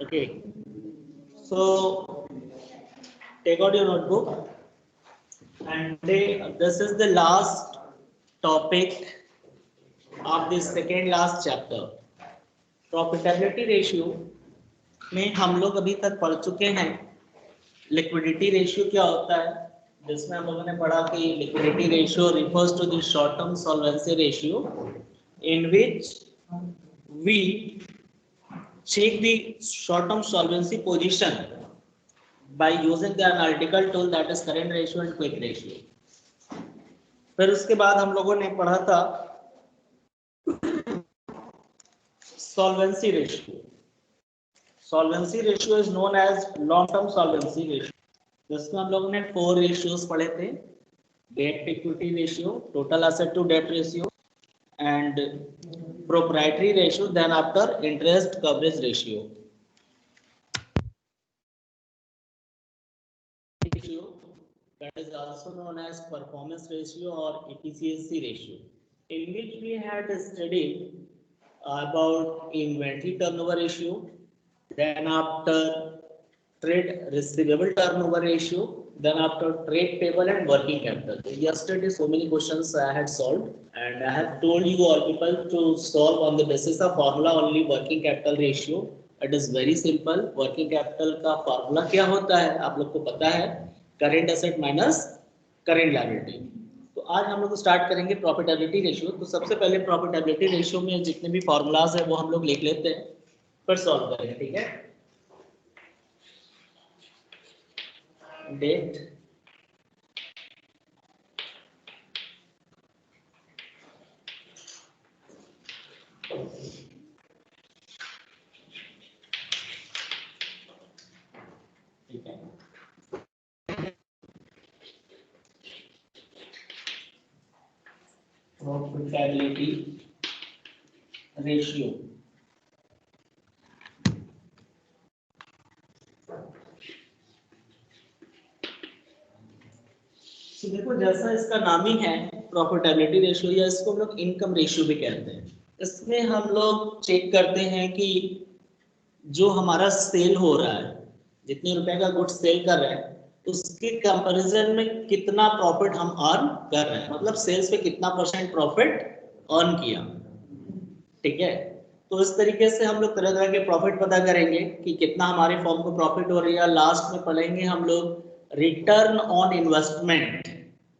Okay, so take out your notebook, and this is the last topic of the second last chapter. Profitability ratio में हम लोग अभी तक पढ़ चुके हैं लिक्विडिटी रेशियो क्या होता है, जिसमें हम लोगों ने पढ़ा कि liquidity ratio refers to the short term solvency ratio in which we check the short term solvency position by using the analytical tool, that is current ratio and quick ratio. फिर उसके बाद हम लोगों ने पढ़ा था solvency ratio. Solvency ratio is known as long term solvency ratio, जिसमें हम लोगों ने 4 ratios पढ़े थे: debt to equity ratio, total asset to debt ratio, and proprietary ratio, then after interest coverage ratio. That is also known as performance ratio or efficiency ratio, in which we had studied about inventory turnover ratio, then after trade receivable turnover ratio, then after trade payable and working capital. Yesterday so many questions I had solved, and I have told you all people to solve on the basis of formula only. Working capital ratio, it is very simple. Working capital का formula क्या होता है आप लोग को पता है, current asset minus current liability. तो आज हम लोग स्टार्ट करेंगे प्रॉफिटेबिलिटी रेशियो। तो सबसे पहले प्रॉफिटेबिलिटी रेशियो में जितने भी फॉर्मूलाज है वो हम लोग लिख लेते हैं, फिर सॉल्व करेंगे, ठीक है। डेट ठीक है, प्रॉफिटेबिलिटी रेशियो। तो देखो जैसा इसका नाम ही है प्रॉफिटेबिलिटी रेशियो, या इसको हम लोग इनकम रेशियो भी कहते हैं। इसमें हम लोग चेक करते हैं कि जो हमारा सेल हो रहा है, जितने रुपए का गुड्स सेल कर रहे हैं, उसके कंपैरिजन में कितना प्रॉफिट हम अर्न कर रहे हैं, मतलब सेल्स पे कितना परसेंट प्रॉफिट अर्न किया, ठीक है। तो इस तरीके से हम लोग तरह तरह के प्रॉफिट पता करेंगे कि कितना हमारे फॉर्म को प्रॉफिट हो रही है। लास्ट में पढ़ेंगे हम लोग return on investment.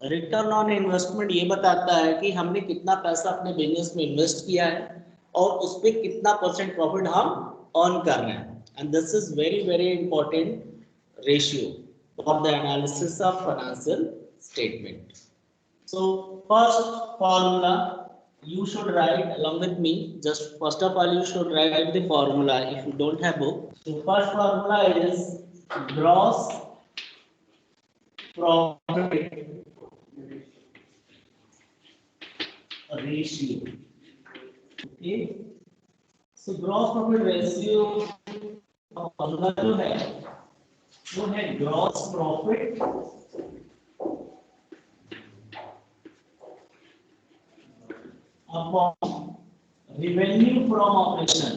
Return on investment ये बताता है कि हमने कितना पैसा अपने बिजनेस में इन्वेस्ट किया है और उस पर कितना परसेंट प्रॉफिट हम अर्न कर रहे हैं। And this is very very important ratio for the analysis of financial statement. So first formula you should write along with me. Just first of all you should write the formula if you don't have book. So first formula is gross profit ratio. Okay. So gross profit ratio formula जो है वो है gross profit upon revenue from operation.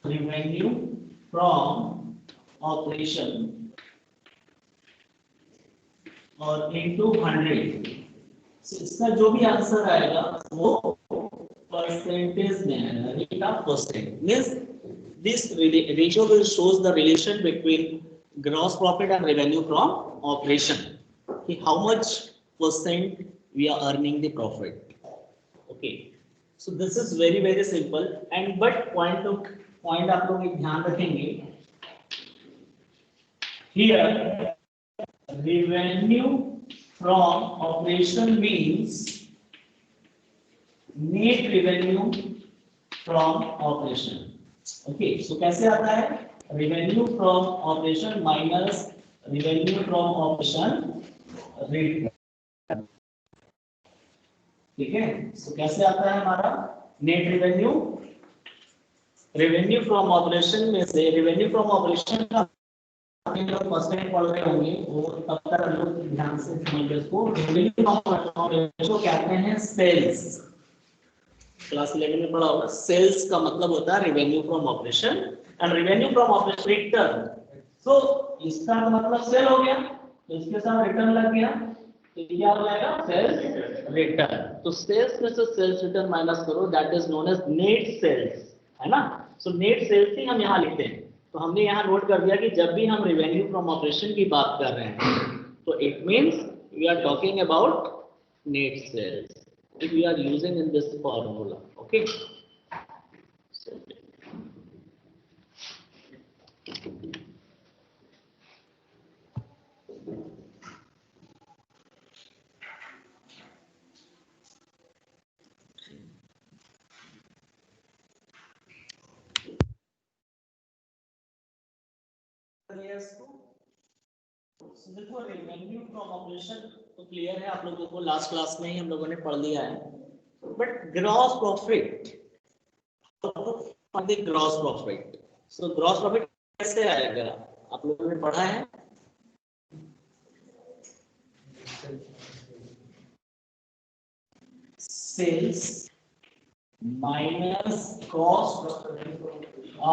Revenue from operation और into 100। so इसका जो भी answer आएगा वो परसेंटेज में आएगा, rate of percent. Means this ratio will shows the relation between gross profit and revenue from operation, कि how much percent we are earning the profit. Okay, so this is very very simple, and but point आप लोग एक ध्यान रखेंगे, here revenue from operation means net revenue from operation. Okay, so कैसे आता है, revenue from operation minus revenue from operation rate, ठीक है। सो कैसे आता है हमारा net revenue, revenue from operation में से रेवेन्यू फ्रॉम ऑपरेशन का फर्स्ट टाइम पढ़ रहे होंगे वो तब तक लोग ध्यान से समझिए इसको। रेवेन्यू फ्रॉम ऑपरेशन को कहते हैं सेल्स, क्लास 11 में पढ़ा होगा। सेल्स का मतलब होता है revenue from operation and revenue from operation return. So इसका मतलब सेल हो गया, तो इसके साथ रिटर्न लग गया, तो क्या हो जाएगा सेल्स रिटर्न। तो सेल्स में से सेल्स रिटर्न माइनस करो, that is known as net sales, है ना। सो नेट सेल्स ही हम यहाँ लिखते हैं। तो हमने यहाँ नोट कर दिया कि जब भी हम रेवेन्यू फ्रॉम ऑपरेशन की बात कर रहे हैं तो it means we are talking about net sales if we are using in this formula. Okay, so, देखो रेवेन्यू फ्रॉम ऑपरेशन तो क्लियर है आप लोगों को, लास्ट क्लास में ही हम लोगों ने पढ़ लिया है। But gross profit, gross profit, so gross profit कैसे आएगा आप लोगों ने पढ़ा है। Sales minus cost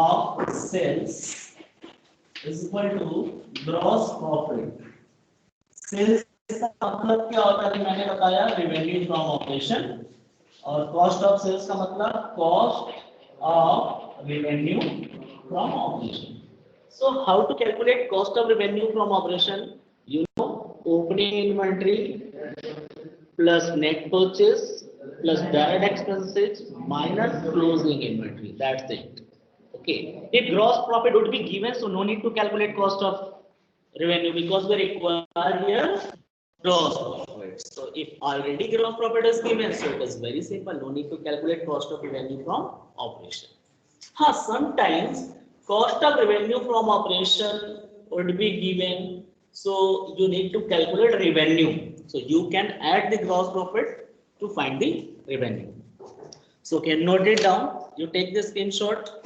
of sales is equal to gross profit। सेल्स का मतलब क्या होता है, मैंने बताया रेवेन्यू फ्रॉम ऑपरेशन, और कॉस्ट ऑफ सेल्स का मतलब cost of revenue from operation. So how to calculate cost of revenue from operation, you know, opening inventory plus net purchase plus direct expenses minus closing inventory, that's it. Okay, if gross profit would be given, so no need to calculate cost of revenue because we require here gross profit. So if already gross profit is given, so it is very simple. No need to calculate cost of revenue from operation. Sometimes cost of revenue from operation would be given, so you need to calculate revenue. So you can add the gross profit to find the revenue. So can note it down. You take the screenshot.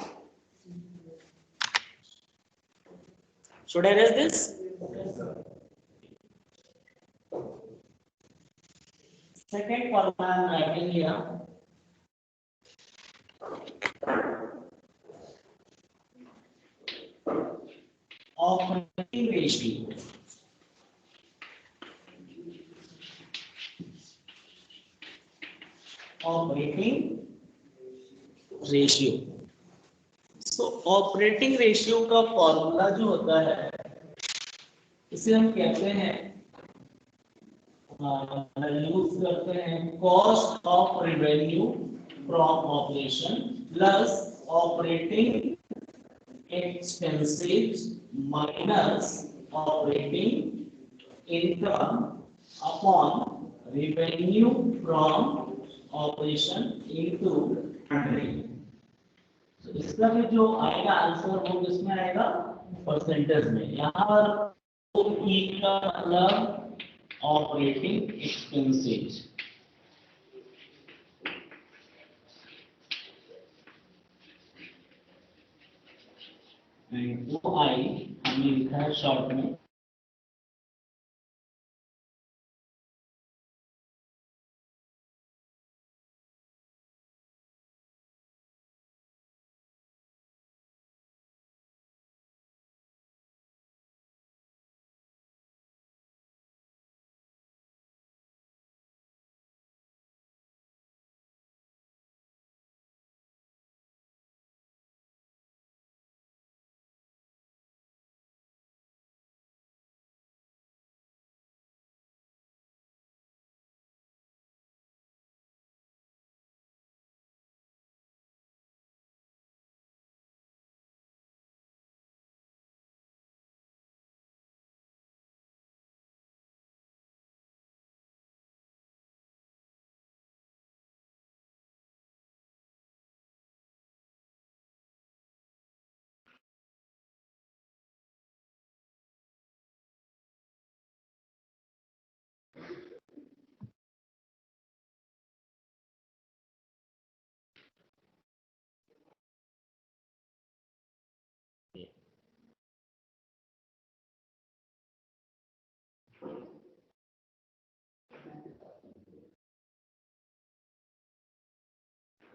Should I erase this? Second formula I am writing here. Operating ratio. Operating ratio. So operating ratio का formula जो होता है इसे हम कहते हैं, use करते हैं cost of revenue from operation plus operating expenses minus operating income upon revenue from operation into 100। तो इसका भी जो आएगा आंसर वो किसमें आएगा, परसेंटेज में। यहाँ पर ई का मतलब ऑपरेटिंग एक्सपेंसेस, वो आई हमने लिखा है शॉर्ट में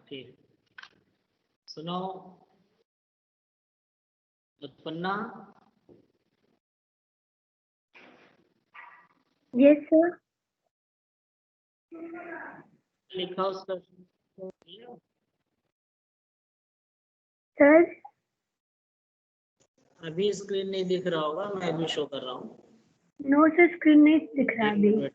ठीक, सुनो उत्पन्ना। Yes sir. लिखा उसका सर अभी स्क्रीन नहीं दिख रहा होगा, मैं भी शो कर रहा हूँ। नो सर, स्क्रीन नहीं दिख रहा अभी।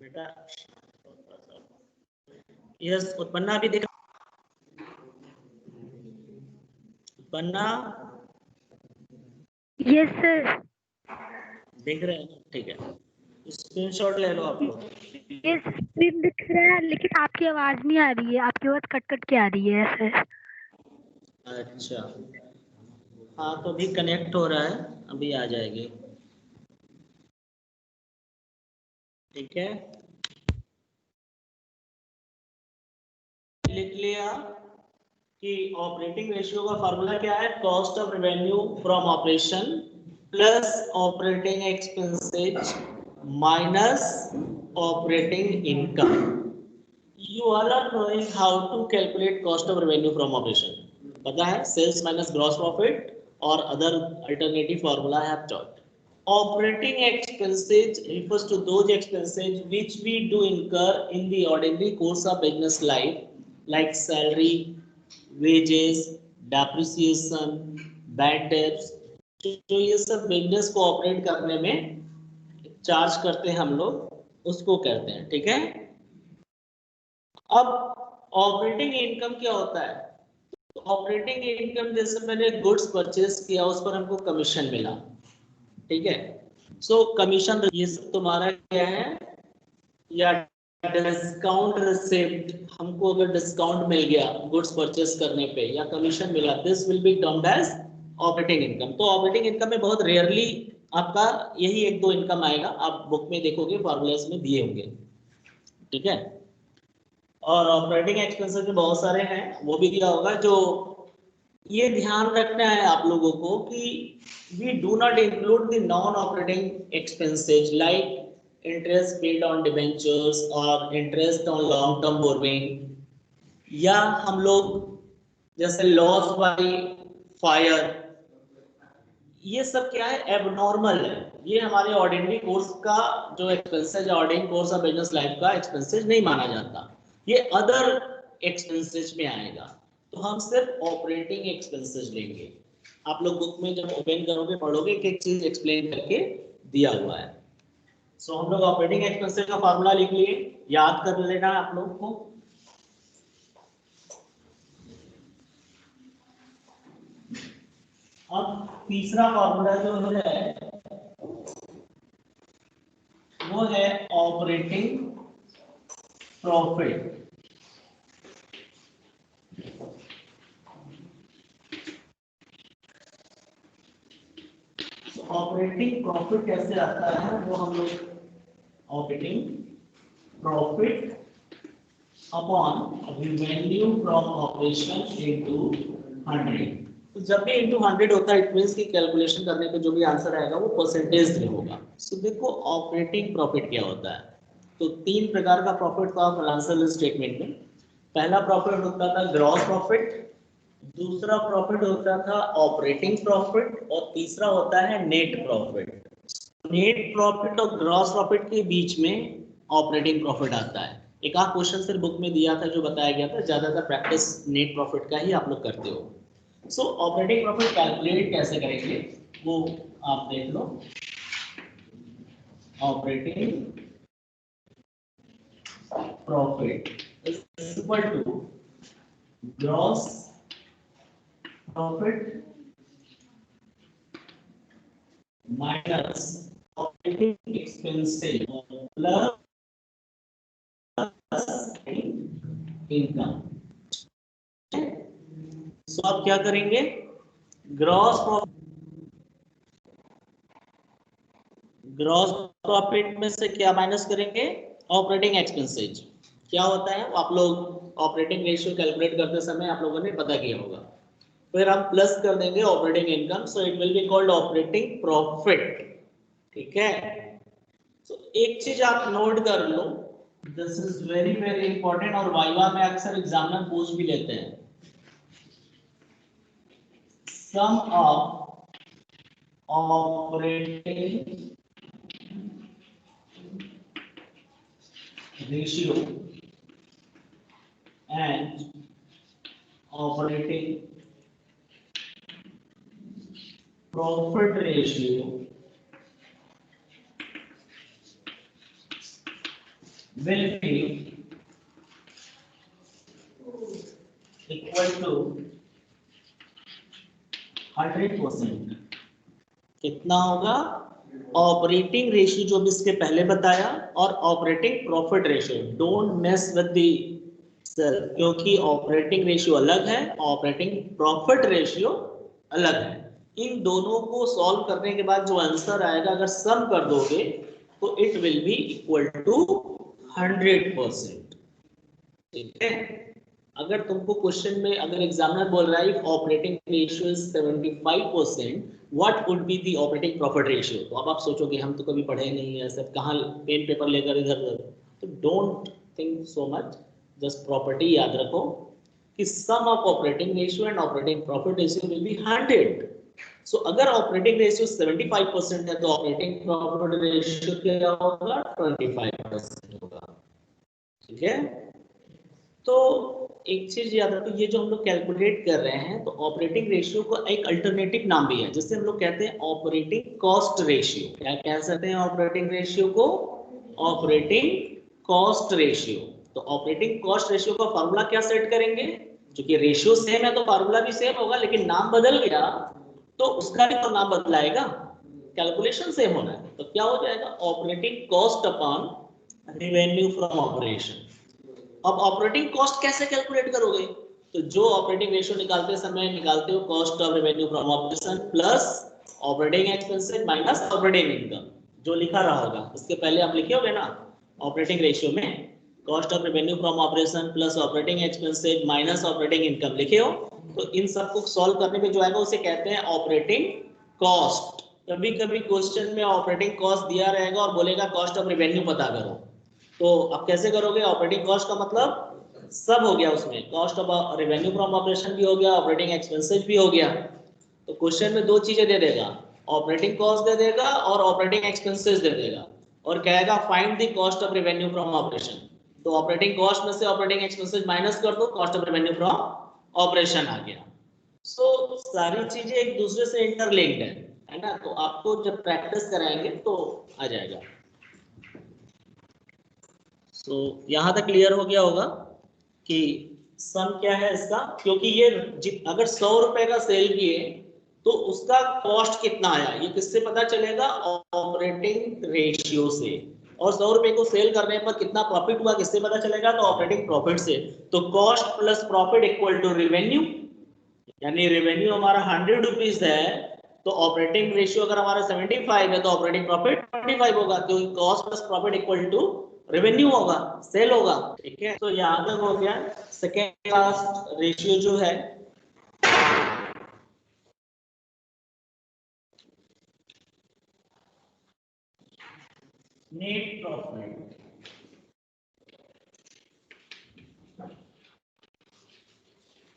बेटा यस उत्पन्ना अभी देख, उत्पन्ना यस सर। देख रहे हैं? ठीक है, स्क्रीनशॉट ले लो आप लोग। यस स्क्रीन दिख रहा है, लेकिन आपकी आवाज नहीं आ रही है, आपकी आवाज कट कट के आ रही है सर। अच्छा, हाँ तो अभी कनेक्ट हो रहा है, अभी आ जाएगी। ठीक है, लिख लिया कि ऑपरेटिंग रेशियो का फार्मूला क्या है? Cost of revenue from operation plus operating expenses minus operating income. You all are knowing how to calculate cost of revenue from operation. पता है, sales minus gross profit और other alternative formula I have taught. Operating expenses refers to those expenses which we do incur in the ordinary course of business life, like salary, wages, depreciation, bad debts. जो ये सब business को operate करने में charge करते हैं हम लोग, उसको कहते हैं। ठीक है, अब ऑपरेटिंग इनकम क्या होता है? तो ऑपरेटिंग इनकम, जैसे मैंने गुड्स परचेज किया, उस पर हमको कमीशन मिला। ठीक है, सो कमीशन ये सब तुम्हारा क्या है? या डिस्काउंट रिसिप्ट, हमको अगर डिस्काउंट मिल गया गुड्स परचेज करने पे या कमीशन मिला, this will be termed as operating income. तो ऑपरेटिंग इनकम में बहुत रेयरली आपका यही एक दो इनकम आएगा, आप बुक में देखोगे, फॉर्मूलाज में दिए होंगे। ठीक है, और ऑपरेटिंग एक्सपेंसेस में बहुत सारे हैं, वो भी दिया होगा। जो ये ध्यान रखना है आप लोगों को कि we do not include the non operating expenses like interest paid on debentures और interest on long term borrowing, या हम लोग जैसे लॉस बाय फायर, ये सब क्या है? एबनॉर्मल है। ये हमारे ऑर्डिनरी कोर्स का जो एक्सपेंसेस है, ordinary course of business life का एक्सपेंसेस नहीं माना जाता, ये अदर एक्सपेंसेस में आएगा। तो हम सिर्फ ऑपरेटिंग एक्सपेंसेस लेंगे। आप लोग बुक में जब ओपन करोगे, पढ़ोगे, एक एक चीज एक्सप्लेन करके दिया हुआ है। सो हम लोग ऑपरेटिंग एक्सपेंसेस का फार्मूला लिख लिए, याद कर लेना आप लोग को। अब तीसरा फार्मूला जो है वो है ऑपरेटिंग प्रॉफिट। ऑपरेटिंग प्रॉफिट कैसे आता है वो हम लोग, operating profit upon revenue from operation into 100। तो जब भी इनटू 100 होता है, इट मींस कि कैलकुलेशन करने पे जो भी आंसर आएगा वो परसेंटेज में होगा। सो देखो ऑपरेटिंग प्रॉफिट क्या होता है। तो तीन प्रकार का प्रॉफिट था फाइनेंशियल स्टेटमेंट में। पहला प्रॉफिट होता था ग्रॉस प्रॉफिट, दूसरा प्रॉफिट होता था ऑपरेटिंग प्रॉफिट, और तीसरा होता है नेट प्रॉफिट। नेट प्रॉफिट और ग्रॉस प्रॉफिट के बीच में ऑपरेटिंग प्रॉफिट आता है। एक आध क्वेश्चन सिर्फ बुक में दिया था जो बताया गया था, ज्यादातर प्रैक्टिस नेट प्रॉफिट का ही आप लोग करते हो। सो ऑपरेटिंग प्रॉफिट कैलकुलेट कैसे करेंगे वो आप देख लो। Operating profit is equal to gross profit minus operating expenses plus income. So आप क्या करेंगे, ग्रॉस प्रॉफिट में से क्या माइनस करेंगे, ऑपरेटिंग एक्सपेंसेज। क्या होता है, आप लोग ऑपरेटिंग रेशियो कैलकुलेट करते समय आप लोगों ने पता किया होगा, फिर हम प्लस कर देंगे operating income, so it will be called operating profit. ठीक है, तो एक चीज आप नोट कर लो, this is very very important और वाइवा में अक्सर एग्जामिनर पूछ भी लेते हैं। Sum of operating ratio and operating profit ratio will be equal to 100%। कितना होगा, ऑपरेटिंग रेशियो जो भी इसके पहले बताया और operating profit ratio, don't mess with the self, क्योंकि ऑपरेटिंग रेशियो अलग है, ऑपरेटिंग प्रॉफिट रेशियो अलग है। इन दोनों को सॉल्व करने के बाद जो आंसर आएगा, अगर सम कर दोगे तो it will be equal to 100%। ठीक है, अगर तुमको क्वेश्चन में अगर एग्जामिनर बोल रहा है operating ratio is 75%, what would be the operating profit ratio, तो अब आप सोचोगे हम तो कभी पढ़े नहीं है, सब कहाँ पेन पेपर लेकर इधर उधर, तो don't think so much, just property याद रखो कि sum of operating ratio and operating profit ratio will be 100। So अगर ऑपरेटिंग रेशियो 75% है तो ऑपरेटिंग प्रॉफिट रेशियो क्या होगा, 25% होगा। ठीक है, तो एक चीज याद रखो, ये जो हम लोग कैलकुलेट कर रहे हैं, तो ऑपरेटिंग रेशियो को एक अल्टरनेटिव नाम भी है, जिससे हम लोग कहते हैं ऑपरेटिंग कॉस्ट रेशियो। क्या कह सकते हैं ऑपरेटिंग रेशियो को, ऑपरेटिंग कॉस्ट रेशियो। तो ऑपरेटिंग कॉस्ट रेशियो का फार्मूला क्या सेट करेंगे, जो कि रेशियो सेम है तो फार्मूला भी सेम होगा, लेकिन नाम बदल गया तो उसका भी तो नाम बदलाएगा, कैलकुलेशन सेम होना है, तो क्या हो जाएगा, operating cost upon revenue from operation. अब ऑपरेटिंग कॉस्ट कैसे कैलकुलेट करोगे, तो जो ऑपरेटिंग रेशियो निकालते समय निकालते हो cost of revenue from operation plus operating expenses minus operating income, जो लिखा रहा होगा उसके पहले आप लिखे होगे ना, ऑपरेटिंग रेशियो में cost of revenue from operation plus operating expenses minus operating income लिखे हो, तो इन सबको सॉल्व करने में जो आएगा उसे कहते हैं ऑपरेटिंग कॉस्ट। कभी कभी क्वेश्चन में ऑपरेटिंग कॉस्ट दिया रहेगा और बोलेगा कॉस्ट ऑफ रेवेन्यू पता करो, तो आप कैसे करोगे, ऑपरेटिंग कॉस्ट का मतलब सब हो गया, उसमें cost of revenue from operation भी हो गया, ऑपरेटिंग एक्सपेंसेस भी हो गया। तो क्वेश्चन में दो चीजें दे देगा, ऑपरेटिंग कॉस्ट दे देगा और ऑपरेटिंग एक्सपेंसेस दे देगा, और कहेगा find the cost of revenue from operation. तो ऑपरेटिंग कॉस्ट में से ऑपरेटिंग एक्सपेंसेस माइनस कर दो, cost of revenue from operation आ गया। सो सारी चीजें एक दूसरे से इंटरलिंक्ड है ना, तो आपको जब प्रैक्टिस कराएंगे तो आ जाएगा। सो यहाँ तक क्लियर हो गया होगा कि सम क्या है इसका, क्योंकि ये अगर 100 रुपए का सेल किए तो उसका कॉस्ट कितना आया ये किससे पता चलेगा, ऑपरेटिंग रेशियो से, और 100 रुपए को सेल करने पर कितना प्रॉफिट हुआ किससे पता चलेगा, तो ऑपरेटिंग प्रॉफिट से। तो cost plus profit equal to revenue, यानी रेवेन्यू हमारा 100 रुपीज है, तो ऑपरेटिंग रेशियो अगर हमारा 75 है तो ऑपरेटिंग प्रॉफिट 25 होगा, क्योंकि cost plus profit equal to revenue होगा, सेल होगा। ठीक है, तो यहां तक हो गया। सेकेंड लास्ट रेशियो जो है net profit,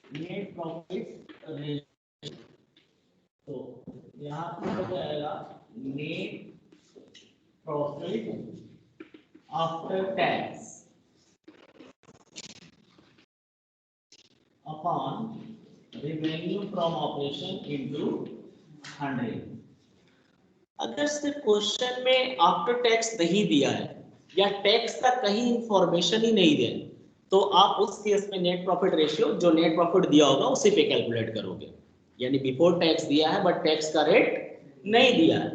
net profit ratio, तो यहाँ पर हो जाएगा net profit after tax upon revenue from operation into 100। अगर सिर्फ क्वेश्चन में आफ्टर टैक्स नहीं दिया है या टैक्स का कहीं इंफॉर्मेशन ही नहीं दिया, तो आप उस केस में नेट प्रॉफिट रेशियो जो नेट प्रॉफिट दिया होगा उसी पे कैलकुलेट करोगे। यानी बिफोर टैक्स दिया है बट टैक्स का रेट नहीं दिया है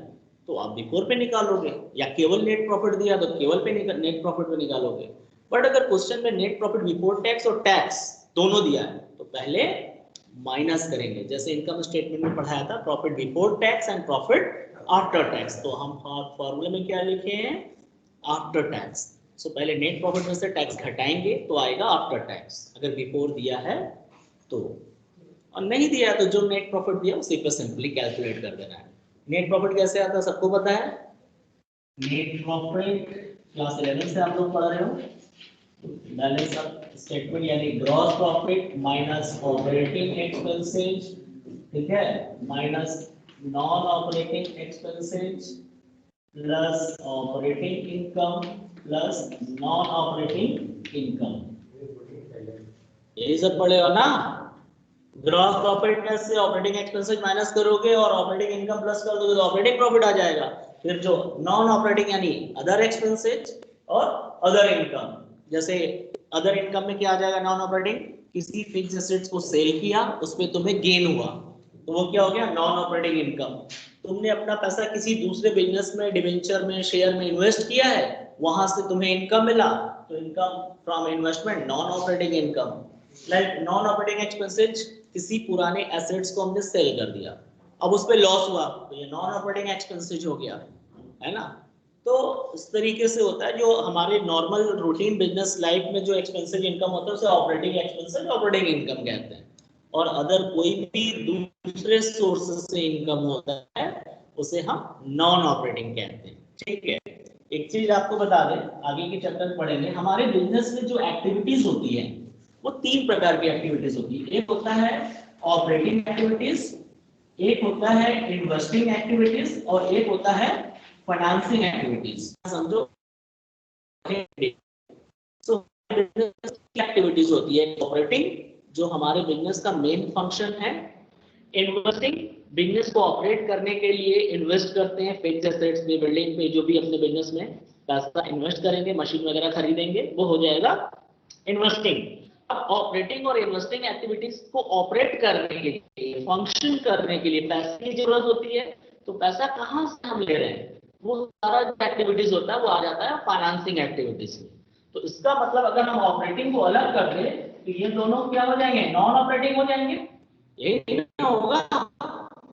तो आप बिफोर पे निकालोगे, या केवल नेट प्रॉफिट दिया तो केवल पे नेट प्रॉफिट पे निकालोगे। बट अगर क्वेश्चन में नेट प्रॉफिट बिफोर टैक्स और टैक्स दोनों दिया है तो पहले माइनस करेंगे, जैसे इनकम स्टेटमेंट में पढ़ाया था profit before tax and profit after tax. तो हम फॉर्मूले में क्या लिखे हैं, आफ्टर टैक्स। सो पहले नेट प्रॉफिट में से टैक्स घटाएंगे तो आएगा आफ्टर टैक्स, अगर बिफोर दिया है तो, और नहीं दिया तो जो नेट प्रॉफिट दिया उसी पर सिंपली कैलकुलेट कर देना है। नेट प्रॉफिट कैसे आता है सबको पता है, नेट प्रॉफिट क्लास 11 से आप लोग पढ़ रहे हो, बैलेंस स्टेटमेंट यानी gross profit minus operating expenses, ठीक है, minus non operating expenses plus operating income plus non operating income, यही सब पढ़े हो ना। ग्रॉस प्रॉफिट में से ऑपरेटिंग एक्सपेंसेस माइनस करोगे और ऑपरेटिंग इनकम प्लस कर दोगे तो ऑपरेटिंग प्रॉफिट आ जाएगा। फिर जो नॉन ऑपरेटिंग यानी अदर एक्सपेंसेस और अदर इनकम, जैसे अदर इनकम में क्या आ जाएगा, नॉन ऑपरेटिंग, किसी फिक्स एसेट्स को सेल किया उस पे तुम्हें गेन हुआ तो वो क्या हो गया, नॉन ऑपरेटिंग इनकम। तुमने अपना पैसा किसी दूसरे बिजनेस में, डिवेंचर में, शेयर में इन्वेस्ट किया है, वहां से तुम्हें इनकम मिला तो income from investment non operating income. Like non operating expenses, किसी पुराने एसेट्स को हमने सेल कर दिया, अब उस पे लॉस हुआ तो ये नॉन ऑपरेटिंग एक्सपेंसेस हो गया, है ना। तो इस तरीके से होता है, जो हमारे नॉर्मल रूटीन बिजनेस लाइफ में जो एक्सपेंसिव इनकम होता है उसे ऑपरेटिंग एक्सपेंसिव ऑपरेटिंग इनकम कहते हैं, और अदर कोई भी दूसरे सोर्सेस से इनकम होता है उसे हम नॉन ऑपरेटिंग कहते हैं, ठीक है। एक चीज आपको बता दें, आगे के चैप्टर पढ़ेंगे, हमारे बिजनेस में जो एक्टिविटीज होती है वो 3 प्रकार की एक्टिविटीज होती है। एक होता है ऑपरेटिंग एक्टिविटीज, एक होता है इन्वेस्टिंग एक्टिविटीज और एक होता है फाइनेंसिंग एक्टिविटीज। समझो, सो एक्टिविटीज होती है ऑपरेटिंग जो हमारे बिजनेस का मेन फंक्शन है, इन्वेस्टिंग बिजनेस को ऑपरेट करने के लिए इन्वेस्ट करते हैं फिक्स्ड एसेट्स पे, बिल्डिंग पे, जो भी अपने बिजनेस में पैसा इन्वेस्ट करेंगे, मशीन वगैरह खरीदेंगे, वो हो जाएगा इन्वेस्टिंग। अब ऑपरेटिंग और इन्वेस्टिंग एक्टिविटीज को ऑपरेट करने के लिए, फंक्शन करने के लिए पैसे की जरूरत होती है, तो पैसा कहाँ से हम ले रहे हैं, वो सारा जो एक्टिविटीज होता है वो आ जाता है फाइनेंसिंग एक्टिविटीज में। तो इसका मतलब अगर हम ऑपरेटिंग को अलग कर दें तो ये दोनों क्या हो जाएंगे, नॉन ऑपरेटिंग हो जाएंगे, यही होगा।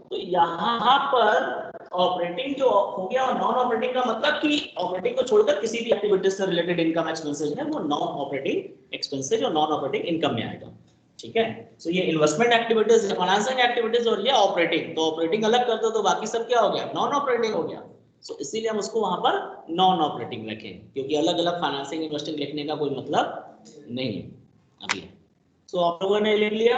तो यहाँ पर ऑपरेटिंग जो हो गया और नॉन ऑपरेटिंग का मतलब कि ऑपरेटिंग को छोड़कर किसी भी एक्टिविटीज से रिलेटेड इनकम एक्सपेंसेस है वो नॉन ऑपरेटिंग एक्सपेंसेस और नॉन ऑपरेटिंग इनकम में आएगा, ठीक है। सो ये इन्वेस्टमेंट एक्टिविटीज, फाइनेंसिंग एक्टिविटीज और ये ऑपरेटिंग, तो ऑपरेटिंग अलग कर दो तो बाकी सब क्या हो गया, नॉन ऑपरेटिंग हो गया। सो इसीलिए हम उसको वहां पर नॉन ऑपरेटिंग रखें, क्योंकि अलग अलग फाइनेंसिंग इन्वेस्टिंग लिखने का कोई मतलब नहीं है अभी। सो आप लोगों ने लिख लिया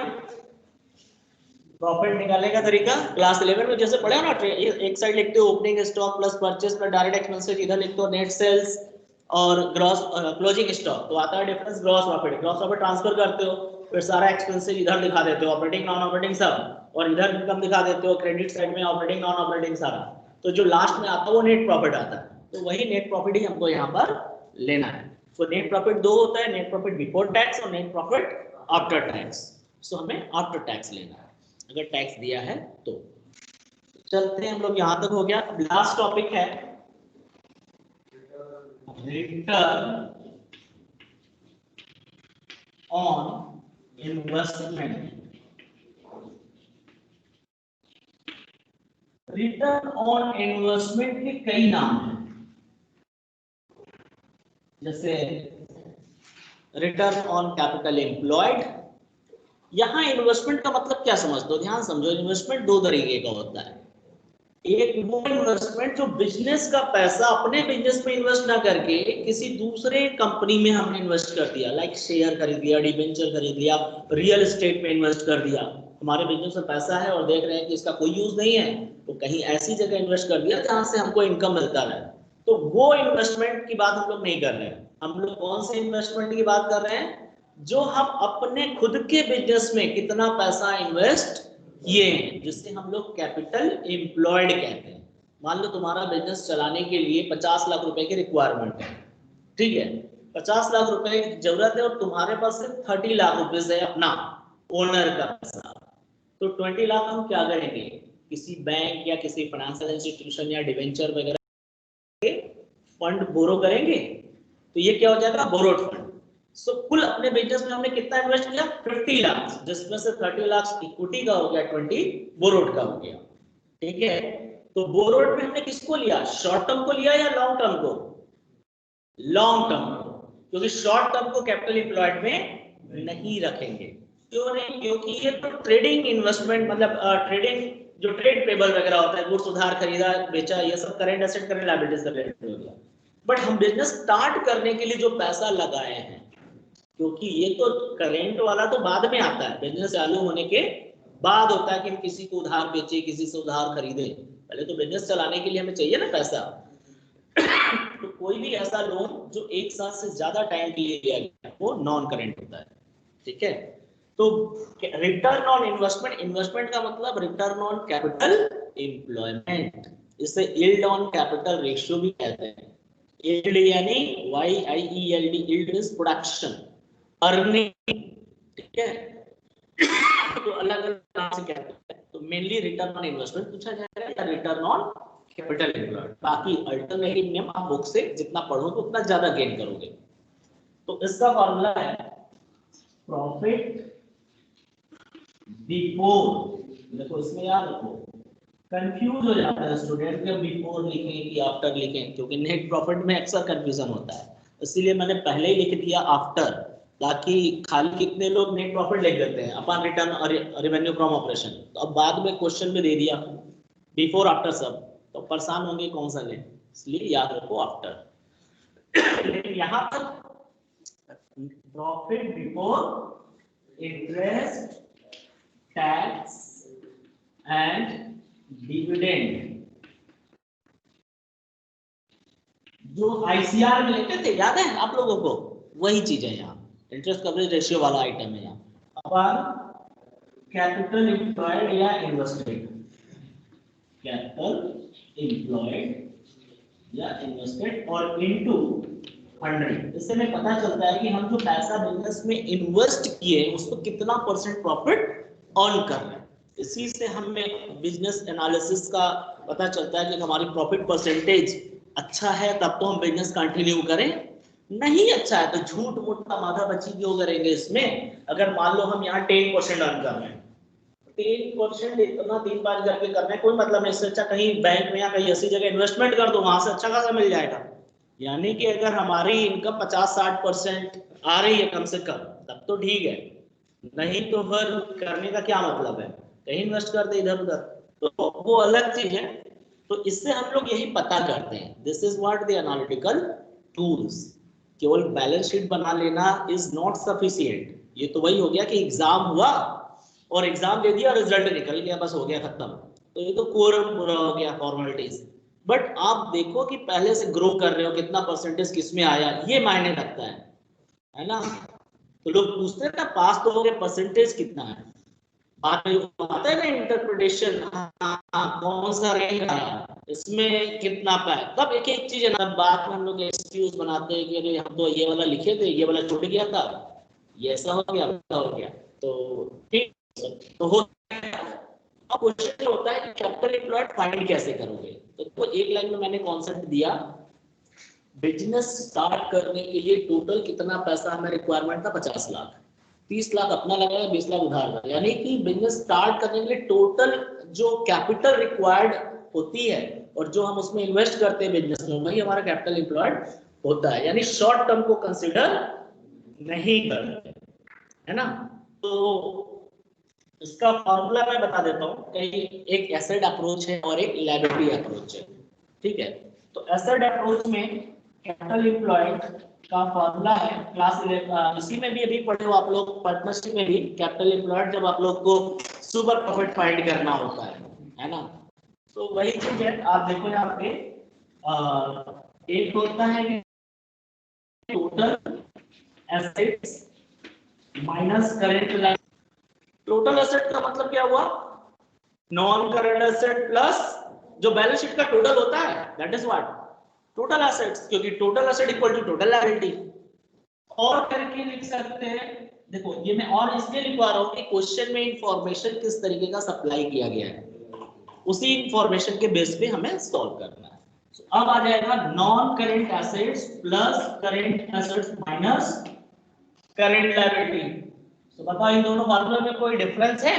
प्रॉफिट निकालने का तरीका, क्लास 11 में जैसे पढ़े ना, एक साइड लिखते हो opening stock plus purchase plus direct expenses, इधर लिखते हो नेट सेल्स और ग्रॉस क्लोजिंग स्टॉक, तो आता है difference gross profit. Gross profit transfer करते हो, फिर सारा एक्सपेंसेस इधर दिखा देते हो, ऑपरेटिंग नॉन ऑपरेटिंग सब, और इधर इनकम दिखा देते हो क्रेडिट साइड में ऑपरेटिंग नॉन ऑपरेटिंग सारा, तो जो लास्ट में आता है वो नेट प्रॉफिट आता है। तो वही नेट प्रॉफिट ही हमको यहाँ पर लेना है। सो नेट प्रॉफिट दो होता है, नेट प्रॉफिट बिफोर टैक्स और नेट प्रॉफिट आफ्टर टैक्स। सो हमें आफ्टर टैक्स लेना है अगर टैक्स दिया है तो। चलते हैं हम लोग, यहां तक हो गया। लास्ट टॉपिक है return on investment. Return on investment के कई नाम हैं, जैसे रिटर्न ऑन कैपिटल एम्प्लॉयड। यहां इन्वेस्टमेंट का मतलब क्या समझते हो, ध्यान समझो। इन्वेस्टमेंट दो तरीके का होता है, एक वो इन्वेस्टमेंट जो बिजनेस का पैसा अपने बिजनेस में इन्वेस्ट ना करके किसी दूसरे कंपनी में हमने इन्वेस्ट कर दिया, लाइक शेयर खरीद लिया, डिबेंचर खरीद लिया, रियल एस्टेट में इन्वेस्ट कर दिया। हमारे बिजनेस में पैसा है और देख रहे हैं कि इसका कोई यूज नहीं है, तो कहीं ऐसी जगह इन्वेस्ट कर दिया जहां से हमको इनकम मिलता रहे, तो वो इन्वेस्टमेंट की बात हम लोग नहीं कर रहे हैं। हम लोग कौन से इन्वेस्टमेंट की बात कर रहे हैं, जो हम अपने खुद के बिजनेस में कितना पैसा इन्वेस्ट किए हैं, जिससे हम लोग कैपिटल एम्प्लॉयड कहते हैं। मान लो तुम्हारा बिजनेस चलाने के लिए 50 लाख रुपए की रिक्वायरमेंट है, ठीक है, 50 लाख रुपए की जरूरत है और तुम्हारे पास सिर्फ 30 लाख रुपए है अपना ओनर का पैसा, तो 20 लाख हम क्या करेंगे, किसी बैंक या किसी फाइनेंशियल इंस्टीट्यूशन या डिवेंचर वगैरह फंड बोरो करेंगे, तो ये क्या हो जाएगा, बोरोड फंड। सो कुल अपने बिजनेस में हमने कितना इन्वेस्ट किया, 50 लाख, जिसमें से 30 लाख इक्विटी का हो गया, 20 बोरोड का हो गया। ठीक है, तो बोरोड में हमने किसको लिया, शॉर्ट टर्म को लिया या लॉन्ग टर्म को, लॉन्ग टर्म को, क्योंकि शॉर्ट टर्म को कैपिटल एम्प्लॉयड में नहीं रखेंगे। क्यों नहीं, क्योंकि ये तो ट्रेडिंग इन्वेस्टमेंट, मतलब ट्रेडिंग जो ट्रेड पेबल वगैरह होता है, गुड्स उधार खरीदा बेचा, ये सब करेंट एसेट करेंट लायबिलिटीज का रिलेटेड हो गया। बट हम बिजनेस स्टार्ट करने के लिए जो पैसा लगाए हैं, क्योंकि ये तो करेंट वाला तो बाद में आता है, बिजनेस चालू होने के बाद होता है कि हम किसी को उधार बेचे, किसी से उधार खरीदे, पहले तो बिजनेस चलाने के लिए हमें चाहिए ना पैसा। तो कोई भी ऐसा लोन जो एक साल से ज्यादा टाइम के लिए लिया गया वो नॉन करेंट होता है। ठीक है, तो रिटर्न ऑन इन्वेस्टमेंट, इन्वेस्टमेंट का मतलब रिटर्न ऑन कैपिटल एम्प्लॉयमेंट, इसे यील्ड ऑन कैपिटल रेशियो भी कहते हैं। यील्ड यानी YIELD, yield means production, earning. ठीक है, तो अलग अलग नाम से कहते हैं, तो मेनली रिटर्न ऑन इन्वेस्टमेंट पूछा जाएगा या रिटर्न ऑन कैपिटल एम्प्लॉयड। बाकी अल्टरनेटिव नेम आप बुक से जितना पढ़ोगे उतना ज्यादा गेन करोगे। तो इसका फॉर्मूला है प्रॉफिट बिफोर, देखो इसमें याद रखो, कंफ्यूज हो जाता है स्टूडेंट के बिफोर लिखें कि आफ्टर लिखें, क्योंकि नेट प्रॉफिट में अक्सर कंफ्यूजन होता है, इसीलिए मैंने पहले ही लिख दिया आफ्टर, ताकि खाली कितने लोग नेट प्रॉफिट लिख देते हैं अपन रिटर्न और रेवेन्यू फ्रॉम ऑपरेशन, तो अब बाद में क्वेश्चन में दे दिया बिफोर आफ्टर सब, तो परेशान होंगे कौन सा लें, इसलिए याद रखो आफ्टर। लेकिन यहाँ पर profit before interest tax and dividend, जो ICR में लेते थे, याद है आप लोगों को, वही चीज है यहाँ, इंटरेस्ट कवरेज रेशियो वाला आइटम है यहाँ। अब कैपिटल एम्प्लॉयड या इन्वेस्टेड, कैपिटल एम्प्लॉयड या इन्वेस्टेड और इनटू 100, इससे हमें पता चलता है कि हम जो पैसा बिजनेस में इन्वेस्ट किए उसको कितना % प्रॉफिट अर्न कर रहे हैं। इसी से हमें बिजनेस एनालिसिस का पता चलता है कि हमारी प्रॉफिट परसेंटेज अच्छा है तब तो हम बिजनेस कंटिन्यू करें, नहीं अच्छा है तो झूठ मूठ का माथा बची क्यों करेंगे इसमें। अगर मान लो हम यहाँ 10% अर्न कर रहे हैं, 10% इतना 3-5 करके करना है, कोई मतलब नहीं, इससे अच्छा कहीं बैंक में या कहीं ऐसी जगह इन्वेस्टमेंट कर दो, वहां से अच्छा खासा मिल जाएगा। यानी कि अगर हमारी इनकम 50-60% आ रही है कम से कम तब तो ठीक है, नहीं तो फिर करने का क्या मतलब है, कहीं इन्वेस्ट कर दे इधर उधर, तो वो अलग चीज है। तो इससे हम लोग यही पता करते हैं, this is what the analytical tools. केवल बैलेंस शीट बना लेना इज नॉट सफिशिएंट, ये तो वही हो गया कि एग्जाम हुआ और एग्जाम दे दिया, रिजल्ट निकल गया, बस हो गया खत्म, तो ये तो कोरम पूरा हो गया, फॉर्मेलिटीज। बट आप देखो कि पहले से ग्रो कर रहे हो, कितना परसेंटेज किसमें आया, ये मायने रखता है ना। तो लोग पूछते हैं ना पास तो हो गए, परसेंटेज कितना है, बात आता है ना इंटरप्रिटेशन, कौन सा रहेगा इसमें कितना पाए, तब एक एक चीज है ना, बात में हम लोग एक्सक्यूज बनाते हैं कि अरे हम तो ये वाला लिखे थे, ये वाला छूट गया था, ये ऐसा हो गया, ऐसा हो गया, तो ठीक तो हो। अब क्वेश्चन होता है कि कैपिटल एम्प्लॉयड फाइंड कैसे करोगे, तो एक लाइन में मैंने कॉन्सेप्ट दिया, बिजनेस स्टार्ट करने के लिए टोटल कितना पैसा हमें रिक्वायरमेंट था, 50 लाख, 30 लाख अपना लगाया, 20 लाख उधार लगाया, यानी कि बिजनेस स्टार्ट करने के लिए टोटल जो कैपिटल रिक्वायर्ड होती है और जो हम उसमें इन्वेस्ट करते हैं बिजनेस में, वही हमारा कैपिटल एम्प्लॉयड होता है, यानी शॉर्ट टर्म को कंसिडर नहीं करते, है ना। तो इसका फॉर्मूला मैं बता देता हूँ, कहीं एक एसेट अप्रोच है और एक लायबिलिटी अप्रोच है, ठीक है। तो एसेट अप्रोच में कैपिटल एम्प्लॉयड का फॉर्मूला है, क्लास 11 इसी में भी अभी पढ़े हो आप लोग, पार्टनरशिप में भी कैपिटल एम्प्लॉयड जब आप लोग को सुपर प्रॉफिट फाइंड करना होता है ना, तो वही चीज है। आप देखो यहाँ पे एक होता है total assets minus current liability. Total asset का मतलब क्या हुआ, नॉन करंट एसेट प्लस जो बैलेंस शीट का टोटल होता है, that is what total assets, क्योंकि total asset equal to total liability. और करके लिख सकते हैं। देखो ये मैं और इसलिए लिखवा रहा हूँ कि क्वेश्चन में इंफॉर्मेशन किस तरीके का सप्लाई किया गया है, उसी इंफॉर्मेशन के बेस पे हमें सॉल्व करना है। So, अब आ जाएगा non current assets plus current assets minus current liability. तो बताओ इन दोनों फॉर्मूले में कोई डिफरेंस है?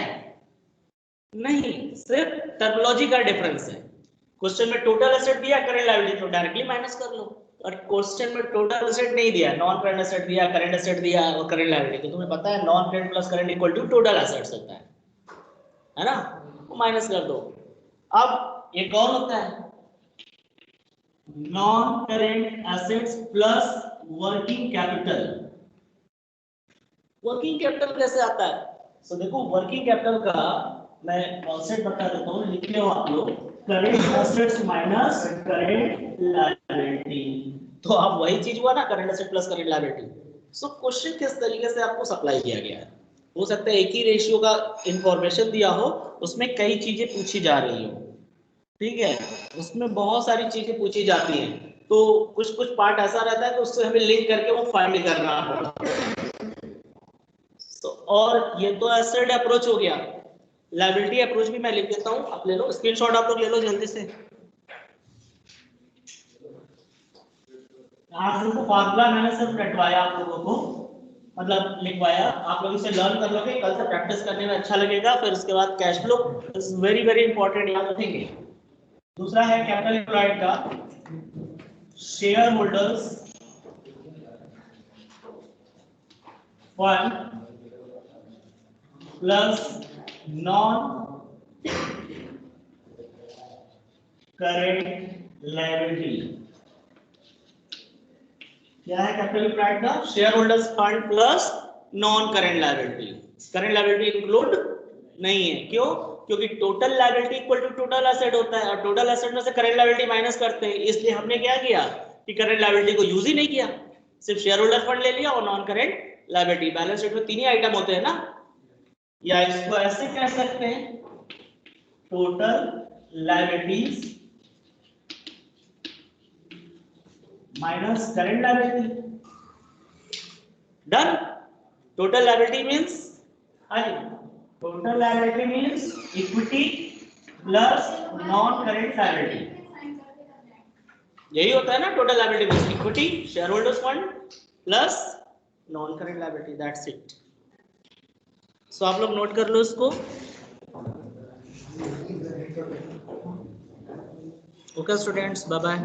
नहीं, सिर्फ टर्मिनोलॉजी का डिफरेंस है। क्वेश्चन में टोटल एसेट दिया, करेंट लायबिलिटी तो डायरेक्टली माइनस कर लो, और क्वेश्चन में टोटल एसेट नहीं दिया, नॉन करंट एसेट दिया, करंट एसेट दिया और करंट लायबिलिटी, तो तुम्हें पता है non current plus current equal to total assets होता है ना, वो माइनस कर दो। अब एक और होता है non current assets plus working capital. Working capital कैसे आता है? सो देखो वर्किंग कैपिटल का मैं कॉन्सेप्ट बता देता हूँ, लिख लो आप लोग, current assets minus current liability. तो आप वही चीज हुआ ना, current asset plus current liability. So question किस तरीके से आपको सप्लाई किया गया है, हो सकता है एक ही रेशियो का इंफॉर्मेशन दिया हो, उसमें कई चीजें पूछी जा रही हो, ठीक है, उसमें बहुत सारी चीजें पूछी जाती हैं, तो कुछ कुछ पार्ट ऐसा रहता है कि उससे हमें लिंक करके वो फाइंड करना होगा। तो और ये तो एसेट अप्रोच हो गया, लायबिलिटी अप्रोच भी मैं लिख देता हूं, आप ले लो स्क्रीनशॉट, आप लोग ले लो जल्दी से। आज लोगों को फार्मूला मैंने सिर्फ रटवाया आप लोगों को, मतलब लिखवाया, आप लोग इसे लर्न कर लोगे, कल से प्रैक्टिस करने में अच्छा लगेगा। फिर उसके बाद cash flow is very very important, याद रखेंगे। दूसरा है कैपिटल एम्प्लॉयड का share holders fund plus non current liability. क्या है कैपिटल एम्प्लॉयड का? Share holders fund plus non current liability. Current liability include नहीं है, क्यों? क्योंकि total liability equal to total asset होता है, और टोटल एसेट में से करेंट लायबिलिटी माइनस करते हैं, इसलिए हमने क्या किया कि करेंट लायबिलिटी को यूज ही नहीं किया, सिर्फ शेयर होल्डर फंड ले लिया और non current liability. Balance sheet में तीन ही आइटम होते हैं ना, या इसको ऐसे कह सकते हैं total liabilities minus current liability. Done. Total liability means total liability means equity plus non current liability, यही होता है ना total liability means equity share holders fund plus non current liability, that's it. So आप लोग note कर लो इसको। Okay students, bye bye.